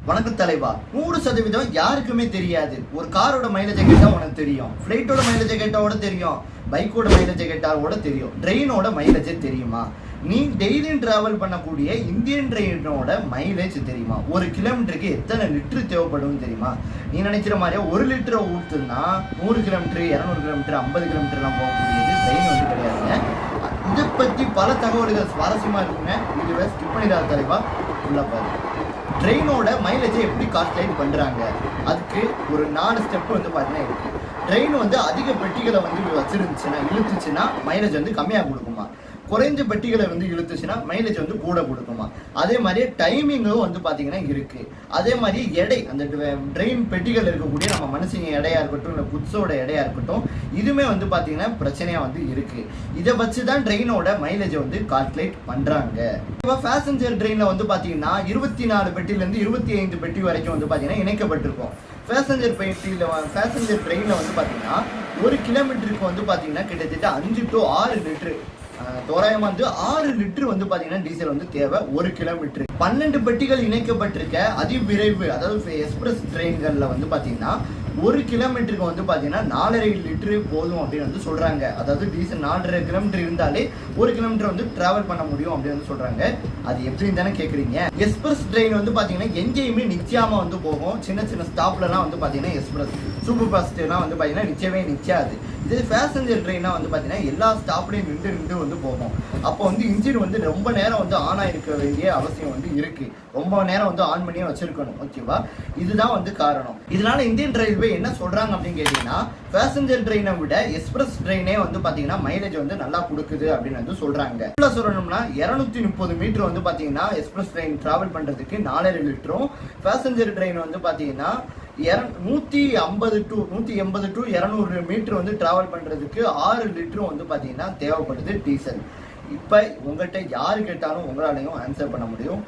வணக்கம் தலைவா. 100% யாருக்குமே தெரியாது. ஒரு காரோட மைலேஜ் கேட்டா உனக்கு தெரியும், ஃபிளைட்டோட மைலேஜ் கேட்டாவோட தெரியும், பைக்கோட மைலேஜ் கேட்டாவோட தெரியும், ட்ரெயினோட மைலேஜ் தெரியுமா? நீ டெய்லியும் டிராவல் பண்ணக்கூடிய இந்தியன் ட்ரெயினோட மைலேஜ் தெரியுமா? ஒரு கிலோமீட்டருக்கு எத்தனை லிட்டர் தேவைப்படும் தெரியுமா? நீ நினைக்கிற மாதிரியா 1 லிட்டரை ஊற்றுனா 100 கிலோமீட்டர், 200 கிலோமீட்டர், 50 கிலோமீட்டர்லாம் போகக்கூடியது ட்ரெயின் வந்து கிடையாதுங்க. இதை பற்றி பல தகவல்கள் சுவாரஸ்யமாக இருக்குங்க. இதுவே ஸ்கிப் பண்ணிடாத தலைவா, உள்ள பாரு. ட்ரெயினோட மைலேஜை எப்படி கால்குலேட் பண்ணுறாங்க, அதுக்கு ஒரு 4 ஸ்டெப் வந்து பார்த்தீங்கன்னா இருக்குது. ட்ரெயின் வந்து அதிக பெட்டிகளை வந்து வச்சிருந்துச்சுன்னா இழுத்துச்சுன்னா மைலேஜ் வந்து கம்மியாக கொடுக்குமா, குறைஞ்ச பெட்டிகளை வந்து இழுத்துச்சுன்னா மைலேஜ் வந்து கூட கொடுக்குமா. அதே மாதிரி டைமிங்கும் வந்து பார்த்தீங்கன்னா இருக்குது. அதே மாதிரி எடை, அந்த ட்ரெயின் பெட்டிகள் இருக்கக்கூடிய நம்ம மனுஷங்க எடையா இருக்கட்டும், இல்லை குட்ஸோட எடையா இருக்கட்டும், இதுவுமே வந்து பார்த்தீங்கன்னா பிரச்சனையாக வந்து இருக்குது. இதை வச்சு தான் ட்ரெயினோட மைலேஜை வந்து கால்குலேட் பண்ணுறாங்க. இப்போ பேசஞ்சர் ட்ரெயினில் வந்து பார்த்தீங்கன்னா 24 பெட்டிலேருந்து 25 பெட்டி வரைக்கும் வந்து பார்த்தீங்கன்னா இணைக்கப்பட்டிருக்கும். பேசஞ்சர் ட்ரெயினில் வந்து பார்த்தீங்கன்னா 1 கிலோமீட்டருக்கு வந்து பார்த்தீங்கன்னா கிட்டத்தட்ட 5 to 6 லிட்டரு, தோராயமாக வந்து 6 லிட்டர் வந்து பார்த்தீங்கன்னா டீசல் வந்து தேவை 1 கிலோமீட்டர். 12 பெட்டிகள் இணைக்கப்பட்டிருக்க அதிவிரைவு, அதாவது எக்ஸ்பிரஸ் ட்ரெயின்களில் வந்து பார்த்தீங்கன்னா 1 கிலோமீட்டருக்கு வந்து பார்த்தீங்கன்னா 4.5 லிட்டரு போதும் அப்படின்னு வந்து சொல்கிறாங்க. அதாவது டீசல் 4.5 கிலோமீட்டர் இருந்தாலே 1 கிலோமீட்டர் வந்து டிராவல் பண்ண முடியும் அப்படின்னு வந்து சொல்கிறாங்க. அது எப்படின்னு தானே கேட்குறீங்க. எக்ஸ்பிரஸ் ட்ரெயின் வந்து பார்த்தீங்கன்னா எங்கேயுமே நிச்சயமாக வந்து போகும். சின்ன சின்ன ஸ்டாப்லலாம் வந்து பார்த்தீங்கன்னா எக்ஸ்பிரஸ் சூப்பர் ஃபாஸ்ட்லாம் வந்து பார்த்தீங்கன்னா நிற்காது. இதே பேசஞ்சர் ட்ரெயினாக வந்து பார்த்தீங்கன்னா எல்லா ஸ்டாப்லேயும் நின்று வந்து போகும். அப்போ வந்து இன்ஜின் வந்து ரொம்ப நேரம் வந்து ஆன் ஆகிருக்க வேண்டிய அவசியம் வந்து இருக்குது. ரொம்ப நேரம் வந்து ஆன் பண்ணியே வச்சிருக்கணும். ஓகேவா, இதுதான் வந்து காரணம். இதனால இந்தியன் ரயில்வே என்ன சொல்கிறாங்க அப்படின்னு கேட்டிங்கன்னா, பேசஞ்சர் ட்ரெயினை விட எக்ஸ்பிரஸ் ட்ரெயினே வந்து பார்த்தீங்கன்னா மைலேஜ் வந்து நல்லா கொடுக்குது அப்படின்னு வந்து சொல்கிறாங்க. சொல்லணும்னா 230 மீட்டர் வந்து பார்த்தீங்கன்னா எக்ஸ்பிரஸ் ட்ரெயின் ட்ராவல் பண்ணுறதுக்கு 4.5 லிட்டரும், பேசஞ்சர் ட்ரெயின் வந்து பார்த்தீங்கன்னா 150 to 200 மீட்டர் வந்து டிராவல் பண்றதுக்கு 6 லிட்டரும் வந்து பாத்தீங்கன்னா தேவைப்படுது டீசல். இப்ப உங்கள்கிட்ட யாரு கேட்டாலும் உங்களாலையும் ஆன்சர் பண்ண முடியும்.